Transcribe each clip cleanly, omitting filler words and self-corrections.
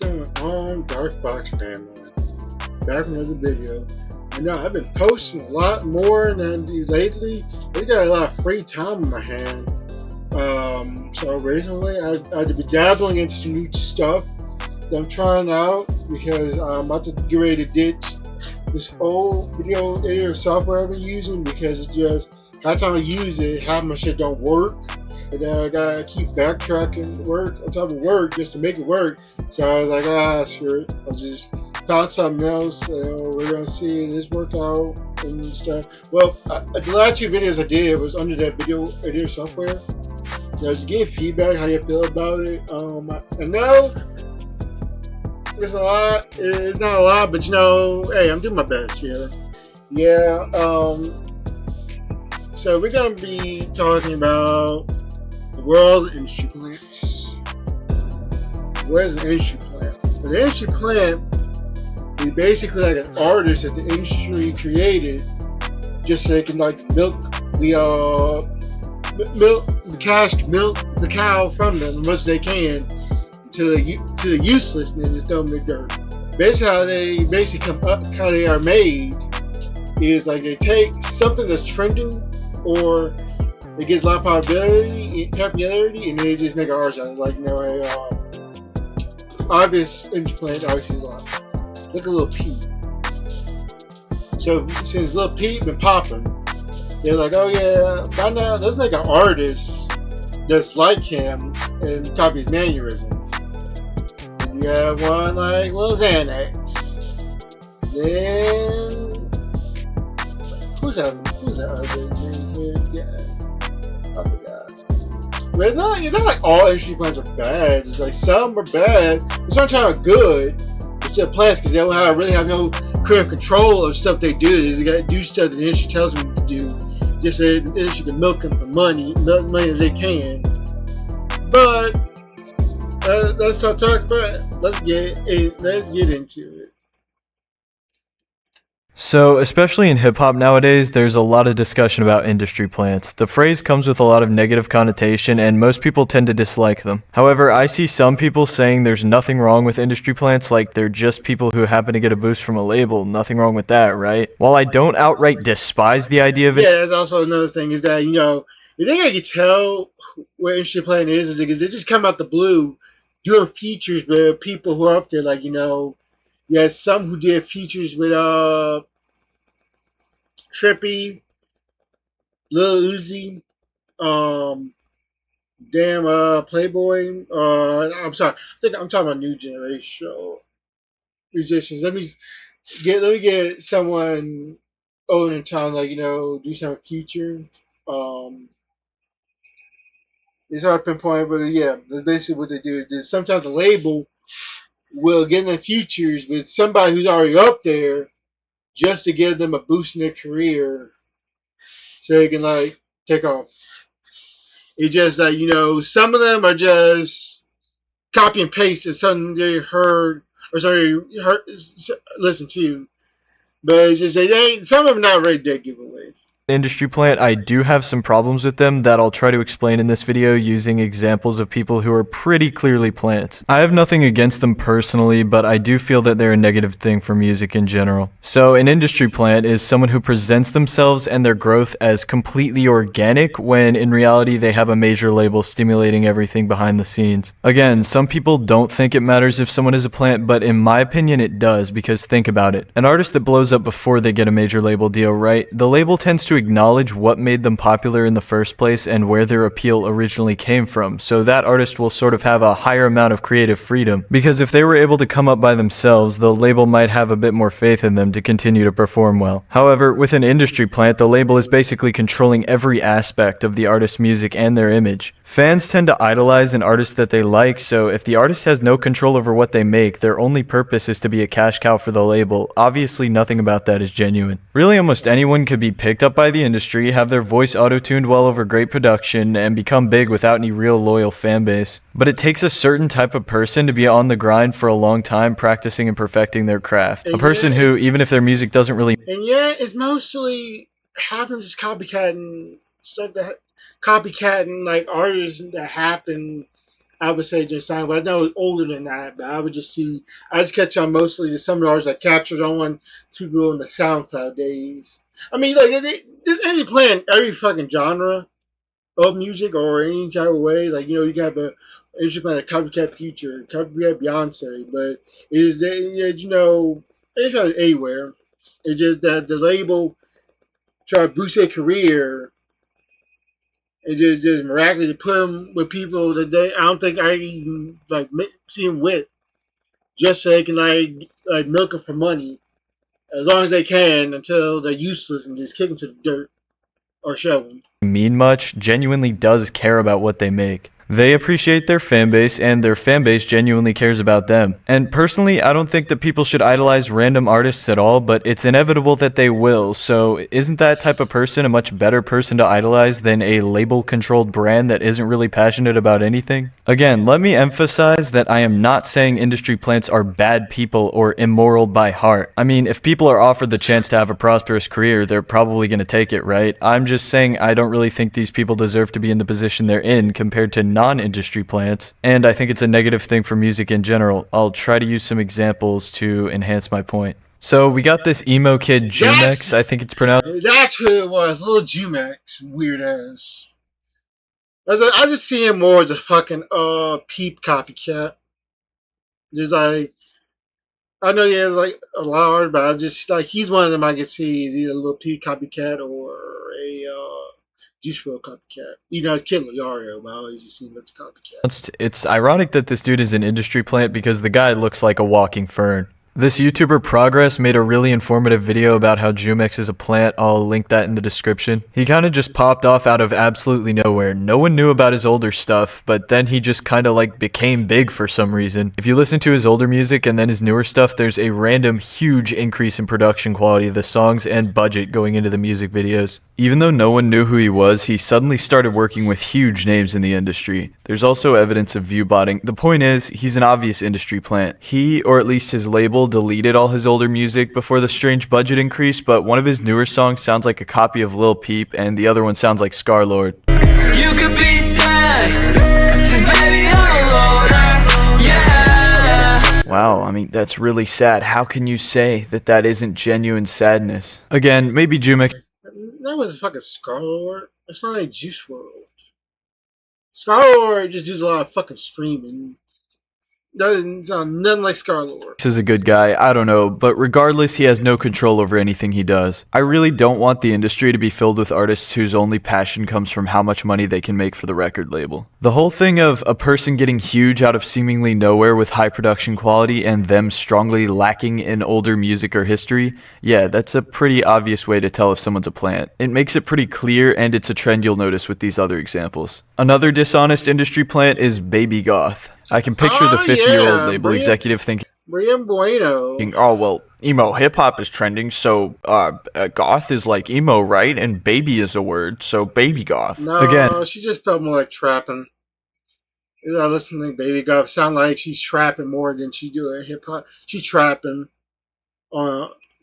Going on, Dark Box family. Back from another video. I know I've been posting a lot more than lately. I got a lot of free time in my hand. So recently I've been dabbling into some new stuff that I'm trying out because I'm about to get ready to ditch this old video editor software I've been using because it's just every time I use it, half my shit don't work. And then I gotta keep backtracking work on top of work just to make it work. So I was like, screw it. I'll just found something else. We're gonna see this work out and stuff. Well, the last two videos I did was under that video editor software. I was getting feedback how you feel about it. I know it's a lot. It's not a lot, but hey, I'm doing my best here. Yeah. So we're gonna be talking about the world of industry plants. What is an industry plant? So the industry plant is basically like an artist that the industry created just so they can like milk the cow from them as much as they can to the uselessness and throw them in the dirt. Basically how they are made is like they take something that's trending or it gets a lot of popularity, and then they just make an art out of it. Like obvious implant obviously is a lot. Look at Lil Peep. So since Lil Peep been popping, they're like, oh yeah, by now let's make an artist that's like him and copy his mannerisms. And you have one like Lil Xanax. Then who's that other dude? Yeah, I forgot. But it's not like all industry plants are bad. It's like some are bad, but sometimes are good. It's just plants because they don't really have no creative control of stuff they do. They got to do stuff that the industry tells them to do, just so the industry can milk them for money as they can. But let's talk about it. Let's get into it. So, especially in hip-hop nowadays, there's a lot of discussion about industry plants. The phrase comes with a lot of negative connotation, and most people tend to dislike them. However, I see some people saying there's nothing wrong with industry plants, like they're just people who happen to get a boost from a label. Nothing wrong with that, right? While I don't outright despise the idea of it. Yeah, that's also another thing is that, you think I can tell what industry plant is because they just come out the blue doing features with people who are up there, like, you had some who did features with Trippy, Lil Uzi, Playboy. I'm sorry, I think I'm talking about new generation musicians. Let me get someone older in town, like do some feature. Um, it's hard to pinpoint, but yeah, that's basically what they do. Is sometimes the label will get in the features with somebody who's already up there just to give them a boost in their career so they can like take off. It's just that some of them are just copy and paste of something they heard or something heard listened to, but it's just they ain't. Some of them not ready to give away. Industry plant, I do have some problems with them that I'll try to explain in this video using examples of people who are pretty clearly plants. I have nothing against them personally, but I do feel that they're a negative thing for music in general. So an industry plant is someone who presents themselves and their growth as completely organic when in reality they have a major label stimulating everything behind the scenes. Again, some people don't think it matters if someone is a plant, but in my opinion it does, because think about it. An artist that blows up before they get a major label deal, right? The label tends to acknowledge what made them popular in the first place and where their appeal originally came from, so that artist will sort of have a higher amount of creative freedom, because if they were able to come up by themselves, the label might have a bit more faith in them to continue to perform well. However, with an industry plant, the label is basically controlling every aspect of the artist's music and their image. Fans tend to idolize an artist that they like, so if the artist has no control over what they make, their only purpose is to be a cash cow for the label. Obviously, nothing about that is genuine. Really, almost anyone could be picked up by the industry, have their voice auto-tuned well over great production, and become big without any real loyal fan base. But it takes a certain type of person to be on the grind for a long time practicing and perfecting their craft. A person who, even if their music doesn't really... And yeah, it's mostly happens just copycatting stuff that copycatting like artists that happen I would say just sign, but I know it's older than that. But I just catch on mostly to some of the artists I captured on to go in the SoundCloud days. I mean, like there's any playing every fucking genre of music or any type of way. Like you got a industry playing like Copycat Future, Copycat Beyonce, but it is it's not anywhere. It's just that the label try to boost their career and just miraculously put them with people that I don't think I even like see them with, just so they can like milk them for money as long as they can until they're useless and just kick them to the dirt or shove them. Mean much genuinely does care about what they make. They appreciate their fan base, and their fan base genuinely cares about them. And personally, I don't think that people should idolize random artists at all, but it's inevitable that they will, so isn't that type of person a much better person to idolize than a label-controlled brand that isn't really passionate about anything? Again, let me emphasize that I am not saying industry plants are bad people or immoral by heart. I mean, if people are offered the chance to have a prosperous career, they're probably going to take it, right? I'm just saying I don't really think these people deserve to be in the position they're in compared to non-industry plants, and I think it's a negative thing for music in general. I'll try to use some examples to enhance my point. So we got this emo kid Jumex, I think it's pronounced. That's who it was, little Jumex, weird ass. I just see him more as a fucking Peep copycat. Just like I know he has like a lot of art, but I just like he's one of them I can see is either a little Peep copycat or a Juice WRLD copycat. It's Kid Leonardo, but I always just see him as a copycat. It's ironic that this dude is an industry plant because the guy looks like a walking fern. This YouTuber Progress made a really informative video about how Jumex is a plant. I'll link that in the description. He kind of just popped off out of absolutely nowhere. No one knew about his older stuff, but then he just kind of like became big for some reason. If you listen to his older music and then his newer stuff, there's a random huge increase in production quality of the songs and budget going into the music videos. Even though no one knew who he was, he suddenly started working with huge names in the industry. There's also evidence of view botting. The point is, he's an obvious industry plant. He, or at least his label, deleted all his older music before the strange budget increase, but one of his newer songs sounds like a copy of Lil Peep, and the other one sounds like Scarlord. You could be sad, 'cause baby I'm a loner, yeah. Wow, I mean, that's really sad. How can you say that that isn't genuine sadness? Again, maybe Jumex. That was a fucking Scarlord. It's not like Juice WRLD. Scarlord just does a lot of fucking streaming. Doesn't sound nothing like Scarlord. This is a good guy, I don't know, but regardless, he has no control over anything he does. I really don't want the industry to be filled with artists whose only passion comes from how much money they can make for the record label. The whole thing of a person getting huge out of seemingly nowhere with high production quality and them strongly lacking in older music or history, yeah, that's a pretty obvious way to tell if someone's a plant. It makes it pretty clear, and it's a trend you'll notice with these other examples. Another dishonest industry plant is Baby Goth. I can picture the 50-year-old label executive thinking, Brian Bueno. oh, well, emo hip-hop is trending, so goth is like emo, right? And baby is a word, so baby goth. No, Again, she just felt more like trapping. I listen to Baby Goth. Sound like she's trapping more than she do at hip-hop. She's trapping.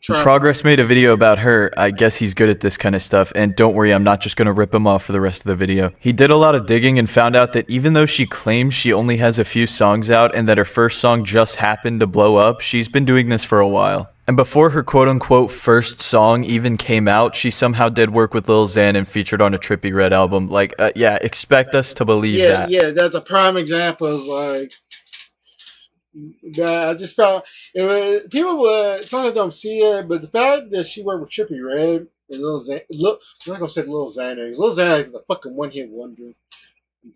Progress made a video about her. I guess he's good at this kind of stuff, and don't worry, I'm not just gonna rip him off for the rest of the video. He did a lot of digging and found out that even though she claims she only has a few songs out and that her first song just happened to blow up, she's been doing this for a while. And before her quote-unquote first song even came out, she somehow did work with Lil Xan and featured on a Trippie Redd album. Like, yeah, expect us to believe that. Yeah, that's a prime example of like, I just felt people would sometimes don't see it, but the fact that she worked with Trippie Redd and Lil Xan, I'm not gonna say Lil Xanax. Lil Xanax is a fucking one-hit wonder.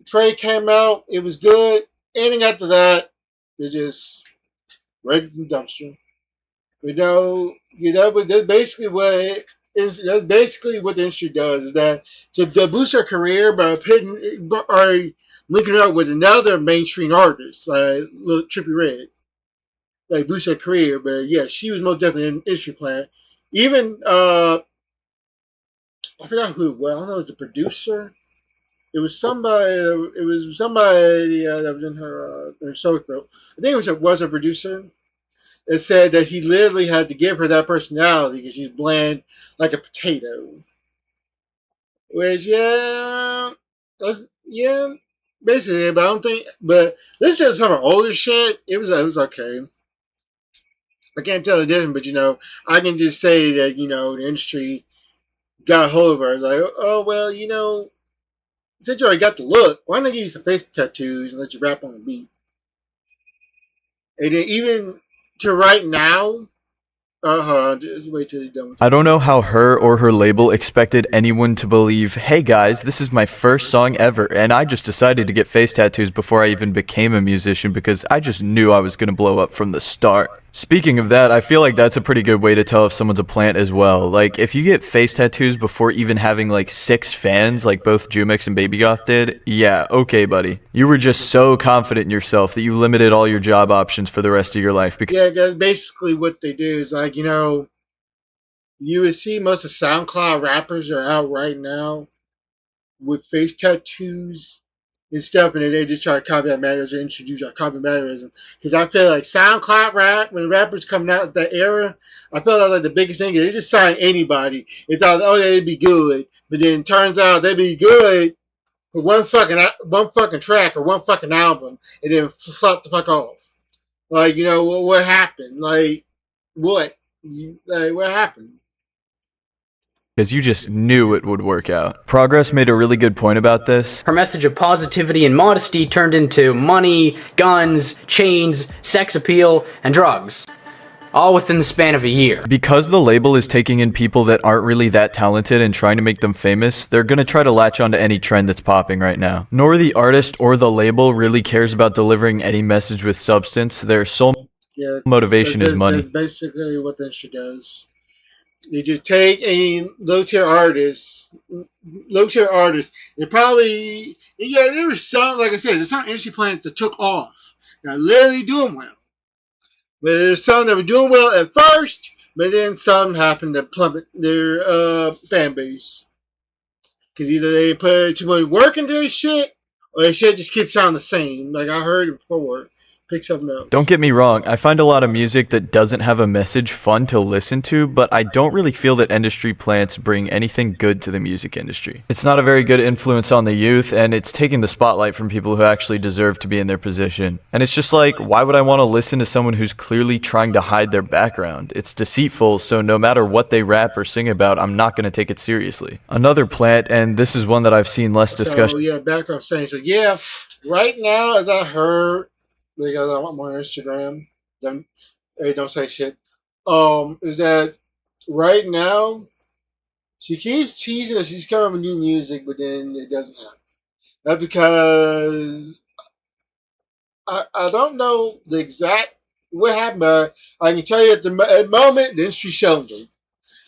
Trey came out, it was good. Anything after that, it just right in the dumpster. But that's basically that's basically what the industry does. Is that to boost her career by linking up with another mainstream artist, like Lil Trippie Redd, like boost her career. But yeah, she was most definitely an industry plant. Even I forgot who it was. I don't know. It was a producer. It was somebody. That was in her circle. I think it was a producer. It said that he literally had to give her that personality because she's bland like a potato. Which yeah. basically, but I don't think. But this is some of her older shit. It was okay. I can't tell the difference, but I can just say that the industry got a hold of her. It's like, oh well, since you already got the look, why not give you some face tattoos and let you rap on the beat? And then even to right now, hold on, just wait till you're done. I don't know how her or her label expected anyone to believe, hey guys, this is my first song ever, and I just decided to get face tattoos before I even became a musician because I just knew I was gonna blow up from the start. Speaking of that, I feel like that's a pretty good way to tell if someone's a plant as well. Like, if you get face tattoos before even having like 6 fans, like both Jumix and Baby Goth did, yeah, okay, buddy. You were just so confident in yourself that you limited all your job options for the rest of your life because Yeah, that's basically what they do. Is like you would see most of SoundCloud rappers are out right now with face tattoos and stuff, and they just try to copy that mannerism or introduce our copy mannerism. Because I feel like SoundCloud rap, when rappers coming out of that era, I felt like the biggest thing is they just sign anybody. They thought, oh, they'd be good, but then it turns out they'd be good for one fucking track or one fucking album, and then flop the fuck off. Like what happened? Like what? Like what happened? you just knew it would work out. Progress made a really good point about this. Her message of positivity and modesty turned into money, guns, chains, sex appeal, and drugs. All within the span of a year. Because the label is taking in people that aren't really that talented and trying to make them famous, they're gonna try to latch onto any trend that's popping right now. Nor the artist or the label really cares about delivering any message with substance. Their sole Yeah, motivation is money. that's basically what the industry does. They just take a low tier artists. They probably there was some, like I said, there's some industry plans that took off. They're literally doing well. But there's some that were doing well at first, but then some happened to plummet their fan base. Because either they put too much work into this shit, or their shit just keeps sounding the same. Like I heard before. Pick something else. Don't get me wrong, I find a lot of music that doesn't have a message fun to listen to, but I don't really feel that industry plants bring anything good to the music industry. It's not a very good influence on the youth, and it's taking the spotlight from people who actually deserve to be in their position. And it's just like, why would I want to listen to someone who's clearly trying to hide their background? It's deceitful, so no matter what they rap or sing about, I'm not going to take it seriously. Another plant, and this is one that I've seen less discussion. So yeah, back up saying right now, as I heard, because I'm on Instagram, don't say shit. Is that right now she keeps teasing that she's coming with new music, but then it doesn't happen. That's because I don't know the exact what happened, but I can tell you at the moment the industry shelved her.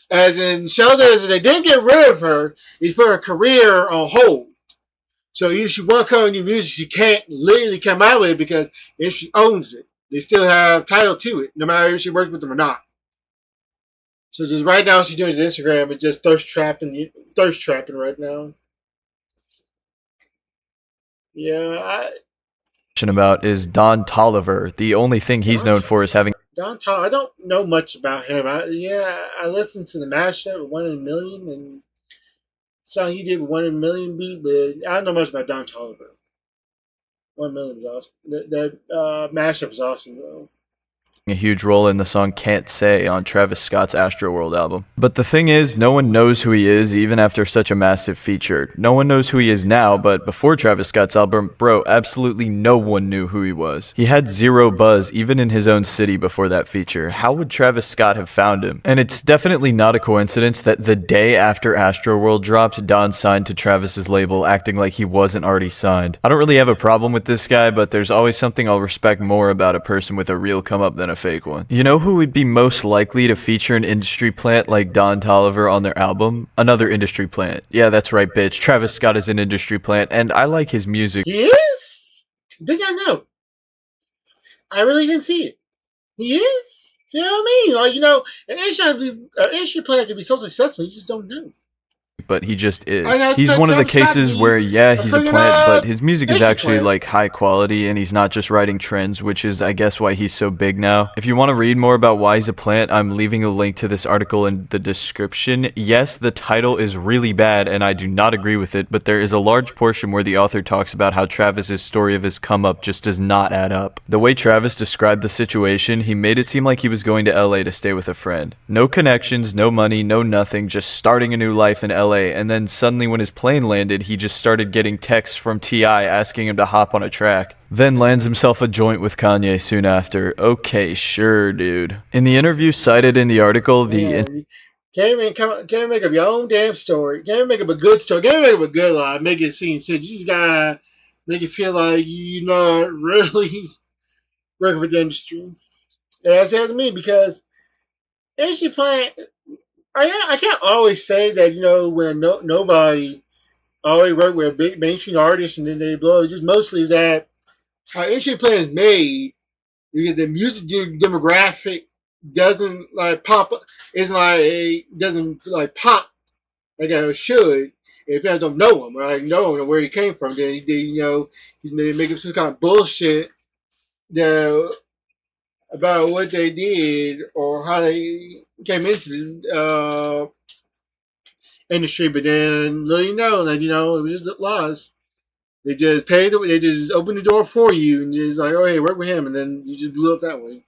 As in shelved her, as in they didn't get rid of her, they put her career on hold. So if she want to come with new music, she can't literally come out with it because if she owns it, they still have title to it, no matter if she works with them or not. So just right now, she's doing his Instagram and just thirst trapping right now. Yeah, about is Don Toliver. The only thing he's known for is having Don Toliver. I don't know much about him. I listened to the mashup 1 in a Million and song he did with 1 in a Million beat, but I don't know much about Don Toliver. 1 in a Million was awesome. That mashup was awesome though. a huge role in the song Can't Say on Travis Scott's Astroworld album. But the thing is, no one knows who he is even after such a massive feature. No one knows who he is now, but before Travis Scott's album, bro, absolutely no one knew who he was. He had zero buzz even in his own city before that feature. How would Travis Scott have found him? And it's definitely not a coincidence that the day after Astroworld dropped, Don signed to Travis's label acting like he wasn't already signed. I don't really have a problem with this guy, but there's always something I'll respect more about a person with a real come up than a fake one. You know who would be most likely to feature an industry plant like Don Toliver on their album? Another industry plant. Yeah, that's right, bitch. Travis Scott is an industry plant, and I like his music. He is? Did I know? I really didn't see it. He is? See what I mean? Like, an industry plant can be so successful, you just don't know. but he just I is. know He's one of the Travis cases Scott, where, yeah, a he's a freaking plant, but his music is industry actually plant. like high quality and he's not just writing trends, which is, I guess, why he's so big now. If you want to read more about why he's a plant, I'm leaving a link to this article in the description. Yes, the title is really bad and I do not agree with it, but there is a large portion where the author talks about how Travis's story of his come up just does not add up. The way Travis described the situation, he made it seem like he was going to LA to stay with a friend. No connections, no money, no nothing, just starting a new life in LA, and then suddenly when his plane landed, he just started getting texts from T.I. asking him to hop on a track. Then lands himself a joint with Kanye soon after. Okay, sure, dude. In the interview cited in the article, Yeah, you can't make up your own damn story. Can't make up a good story. Can't make up a good lie. Make it seem simple. You just gotta make it feel like you're not really working with the industry. And that's to me because industry plant. I can't always say that when nobody always work with a big mainstream artist and then they blow. It's just mostly that how industry plant is made. Because the music demographic doesn't like pop. It's like it doesn't like pop like it should. If fans don't know him, or like know him or where he came from, then they make up some kind of bullshit that, about what they did or how they came into the industry. But then it was just lies. They just they just opened the door for you and just like, oh hey, work with him, and then you just blew up that way.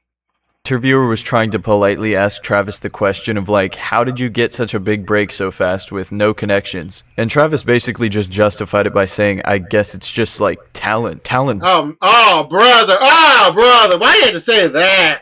interviewer was trying to politely ask Travis the question of like, how did you get such a big break so fast with no connections? And Travis basically just justified it by saying, I guess it's just like talent. Oh brother, why you had to say that?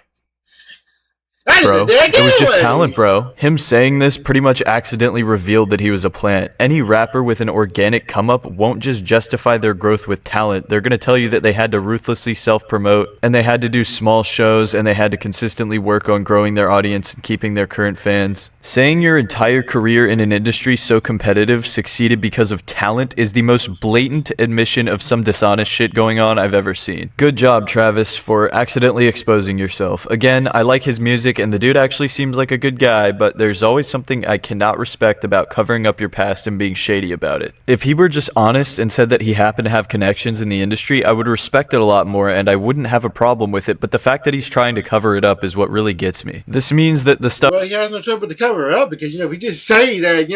That is Bro, a dead it was just giveaway. talent, bro. Him saying this pretty much accidentally revealed that he was a plant. Any rapper with an organic come up won't just justify their growth with talent. They're gonna tell you that they had to ruthlessly self-promote, and they had to do small shows, and they had to consistently work on growing their audience and keeping their current fans. Saying your entire career in an industry so competitive succeeded because of talent is the most blatant admission of some dishonest shit going on I've ever seen. Good job, Travis, for accidentally exposing yourself. Again, I like his music, and the dude actually seems like a good guy, but there's always something I cannot respect about covering up your past and being shady about it. If he were just honest and said that he happened to have connections in the industry, I would respect it a lot more and I wouldn't have a problem with it, but the fact that he's trying to cover it up is what really gets me. This means that the stuff Well, he has no trouble to cover it up because if he just say that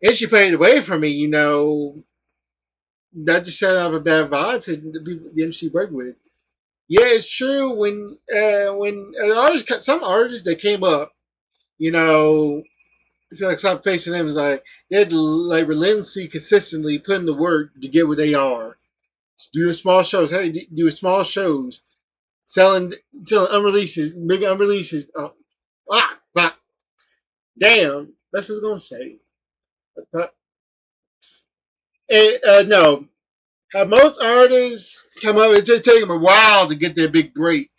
industry played away from me, that just set off a bad vibe to the people the industry work with. Yeah, it's true. When an artist, some artists that came up, I feel like stop facing them is like they had to like relentlessly, consistently put in the work to get where they are. Doing small shows, hey, doing small shows, selling unreleases, big unreleases. But damn, that's what I was gonna say. But no, how most artists come up, it just take them a while to get their big break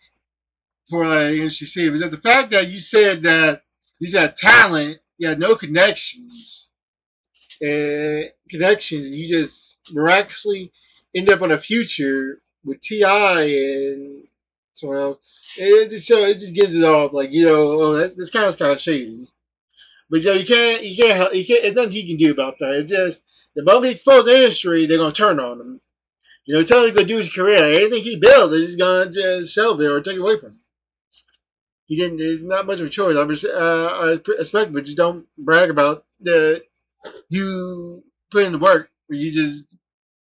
for like industry scene. Is that the fact that you said that these had talent, you had no connections, and you just miraculously end up on a future with Ti and someone else. It just gives it off like this kind of shady. But you can't. There's nothing he can do about that. It's just the moment he exposes the industry, they're gonna turn on him. Tell him he's gonna do his career. Anything he builds, they're just gonna just shelve it or take it away from him. He didn't. There's not much of a choice. I expect, but just don't brag about the you put in the work. Where you just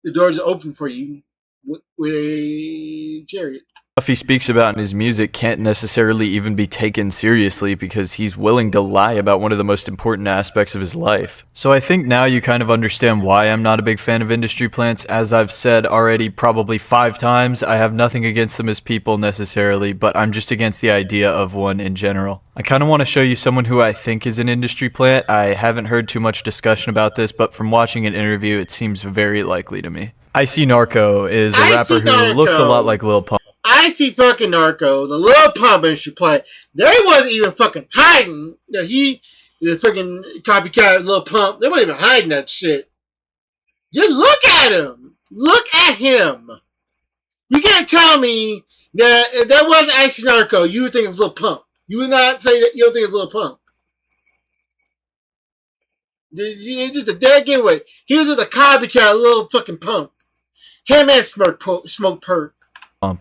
the doors are open for you with a chariot. he speaks about in his music can't necessarily even be taken seriously because he's willing to lie about one of the most important aspects of his life. So I think now you kind of understand why I'm not a big fan of industry plants. As I've said already probably 5 times, I have nothing against them as people necessarily, but I'm just against the idea of one in general. I kind of want to show you someone who I think is an industry plant. I haven't heard too much discussion about this, but from watching an interview, it seems very likely to me. Icy Narco is a rapper who looks a lot like Lil Pump. Icy fucking Narco, the Lil Pump industry play. They wasn't even fucking hiding that he is a fucking copycat Lil Pump. They weren't even hiding that shit. Just look at him. Look at him. You can't tell me that if that wasn't Icy Narco, you would think it was Lil Pump. You would not say that you don't think it's Lil Pump. He's just a dead giveaway. He was just a copycat, little fucking punk. Him and Smoke Perk.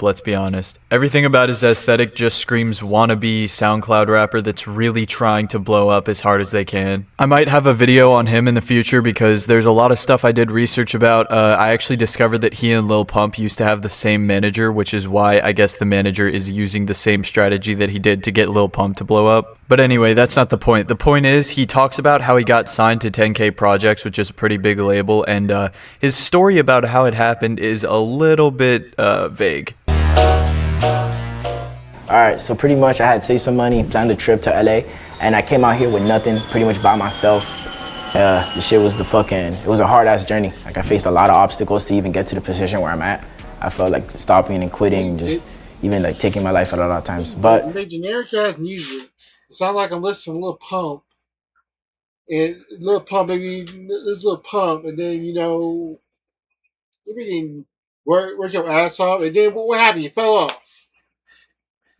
Let's be honest. Everything about his aesthetic just screams wannabe SoundCloud rapper that's really trying to blow up as hard as they can. I might have a video on him in the future because there's a lot of stuff I did research about. I actually discovered that he and Lil Pump used to have the same manager, which is why I guess the manager is using the same strategy that he did to get Lil Pump to blow up. But anyway, that's not the point. The point is, he talks about how he got signed to 10K Projects, which is a pretty big label, and his story about how it happened is a little bit vague. Alright, so pretty much I had saved some money, planned a trip to LA, and I came out here with nothing, pretty much by myself. The shit was it was a hard ass journey. Like, I faced a lot of obstacles to even get to the position where I'm at. I felt like stopping and quitting, just even like taking my life at a lot of times. But you make generic ass music. It sounds like I'm listening to Lil Pump. And Lil Pump, maybe this Lil Pump, and then, you know, everything work your ass off, and then what happened? You fell off.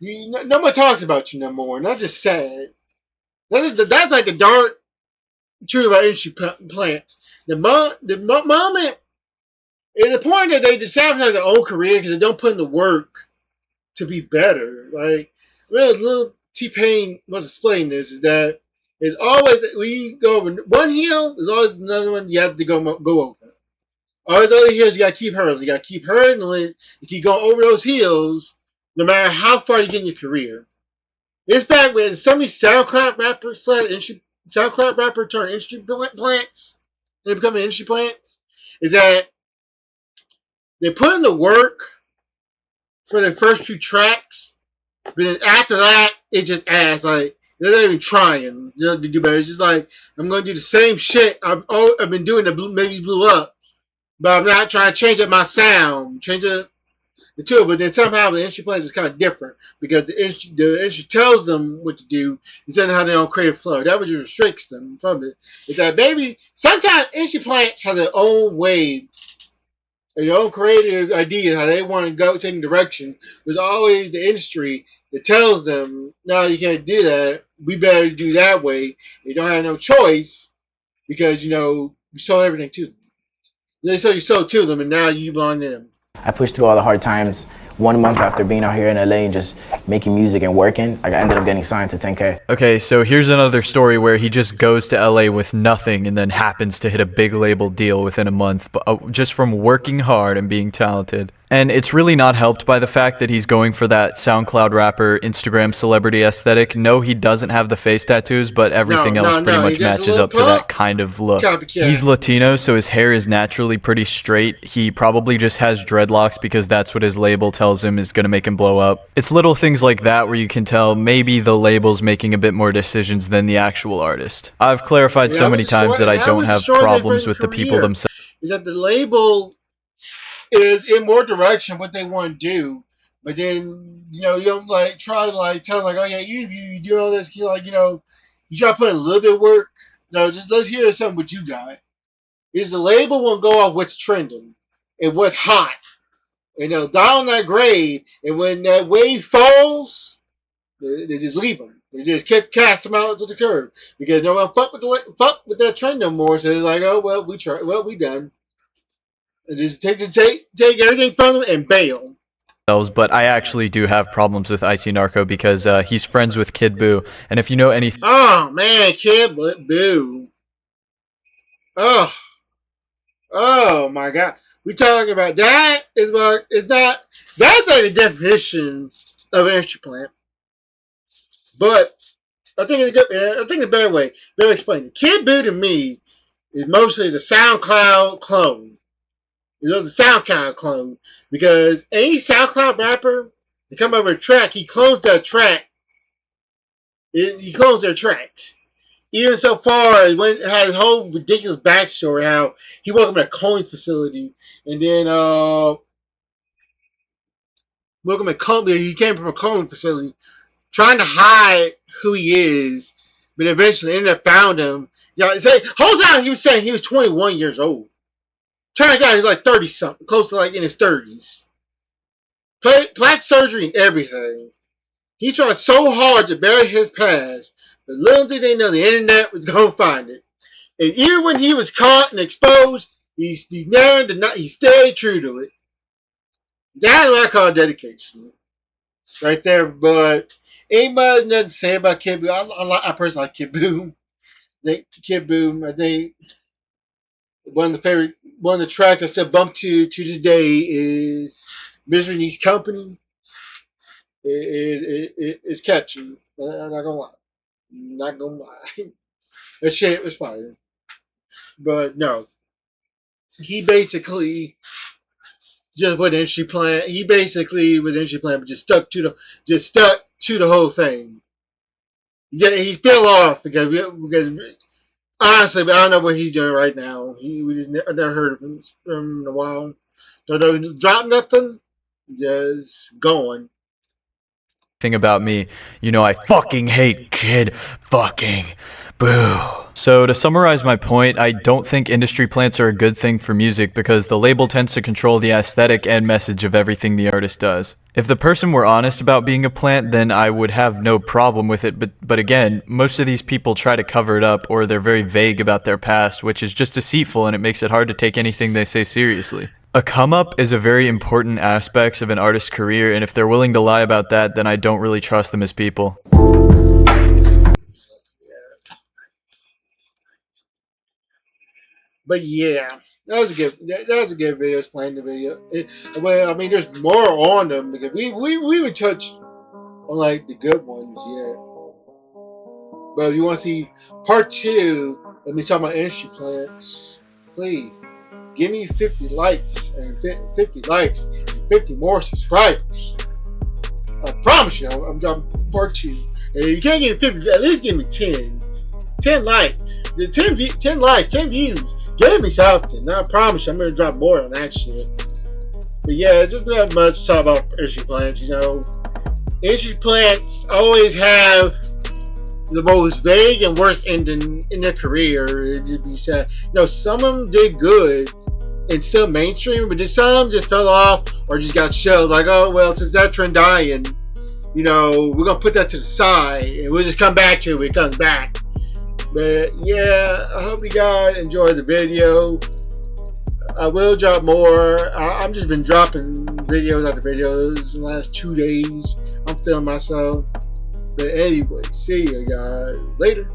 Nobody talks about you no more, and that's just sad. That's like the dark truth about industry plants. The moment, and the point that they sabotage their own career because they don't put in the work to be better. Like, really, little T-Pain was explaining this, is that it's always, when you go over one hill, there's always another one you have to go over. All those other hills you gotta keep hurdling. You gotta keep hurdling. You keep going over those hills, no matter how far you get in your career. This back when some of these SoundCloud rappers, SoundCloud rapper turn industry plants, they become industry plants, is that they put in the work for the first few tracks, but then after that, it just adds, like, they're not even trying, to do better. It's just like, I'm going to do the same shit I've been doing that maybe blew up, but I'm not trying to change up my sound, change up the two. But then somehow the industry plans is kind of different because the industry tells them what to do instead of how their own creative flow. That just restricts them from it. Is that maybe sometimes industry plants have their own way, their own creative ideas, how they want to go, take a direction. There's always the industry that tells them, no, you can't do that. We better do that way. You don't have no choice because, you know, you sold everything to them. They said you sold to them, and now you belong to them. I pushed through all the hard times. 1 month after being out here in LA and just making music and working, I ended up getting signed to 10K. Okay, so here's another story where he just goes to LA with nothing and then happens to hit a big label deal within a month, just from working hard and being talented. And it's really not helped by the fact that he's going for that SoundCloud rapper, Instagram celebrity aesthetic. No, he doesn't have the face tattoos, but everything else pretty much matches up to that kind of look. He's Latino, so his hair is naturally pretty straight. He probably just has dreadlocks because that's what his label tells him is going to make him blow up. It's little things like that where you can tell maybe the label's making a bit more decisions than the actual artist. I've clarified so many times that I don't have problems with the people themselves. Is that the label is in more direction what they want to do, but then, you know, you don't like try to like tell them like, oh yeah, you do all this, like, you know, you try to put in a little bit of work. No, just let's hear something what you got. Is the label will go off what's trending and what's hot, and they'll die on that grave, and when that wave falls, they just leave them. They just cast them out to the curb because no one fuck with that trend no more. So they're like, oh well, we done. And just take everything from them and bail. But I actually do have problems with Icy Narco because he's friends with Kid Buu, and if you know anything. Oh man, Kid Buu. Oh my God. We talking about that? It's not. That's like the definition of an industry plant. But I think a better way. Better explain it. Kid Buu to me is mostly the SoundCloud clone. It was a SoundCloud clone because any SoundCloud rapper that come over a track, he clones that track. He clones their tracks. Even so far as when it had his whole ridiculous backstory, how he worked in a cloning facility, and then he came from a cloning facility, trying to hide who he is, but eventually the internet found him. Whole time he was saying he was 21 years old. Turns out he's like 30 something, close to like in his 30s. Plastic surgery and everything. He tried so hard to bury his past, but little did they know the internet was gonna find it. And even when he was caught and exposed, he stayed true to it. That's what I call dedication, right there. But ain't much nothing to say about Kid Boom. I personally like Kid Boom. Kid Boom, I think one of the tracks I still bump to this day is "Misery Needs Company." It's catchy. I'm not gonna lie. Not gonna lie. That shit was fire. But no, he basically just was industry playing. He basically was industry playing, but just stuck to the whole thing. Yeah, he fell off because honestly, I don't know what he's doing right now. I never heard of him in a while. Don't know if he dropped nothing. Just going. Thing about me, you know I fucking hate Kid fucking Boo. So to summarize my point, I don't think industry plants are a good thing for music because the label tends to control the aesthetic and message of everything the artist does. If the person were honest about being a plant, then I would have no problem with it, but again, most of these people try to cover it up or they're very vague about their past, which is just deceitful and it makes it hard to take anything they say seriously. A come-up is a very important aspect of an artist's career, and if they're willing to lie about that, then I don't really trust them as people. But yeah, that was a good video explaining the video. Well, I mean, there's more on them because we would touch on like the good ones, yeah. But if you want to see part 2 of me talking about industry plants, please give me 50 likes and 50 more subscribers. I promise you, I'm dropping part 2. And if you can't get 50, at least give me 10. 10 likes. 10 likes, 10 views. Give me something. I promise you, I'm going to drop more on that shit. But yeah, just not much to talk about industry plants, you know. Industry plants always have the most vague and worst ending in their career. It'd be sad. You know, some of them did good and still mainstream, but some just fell off or just got shelved. Like, oh well, since that trend dying, you know, we're gonna put that to the side and we'll just come back to it when it comes back. But yeah, I hope you guys enjoyed the video. I will drop more. I've just been dropping videos after videos in the last 2 days. I'm feeling myself. But anyway, see you guys later.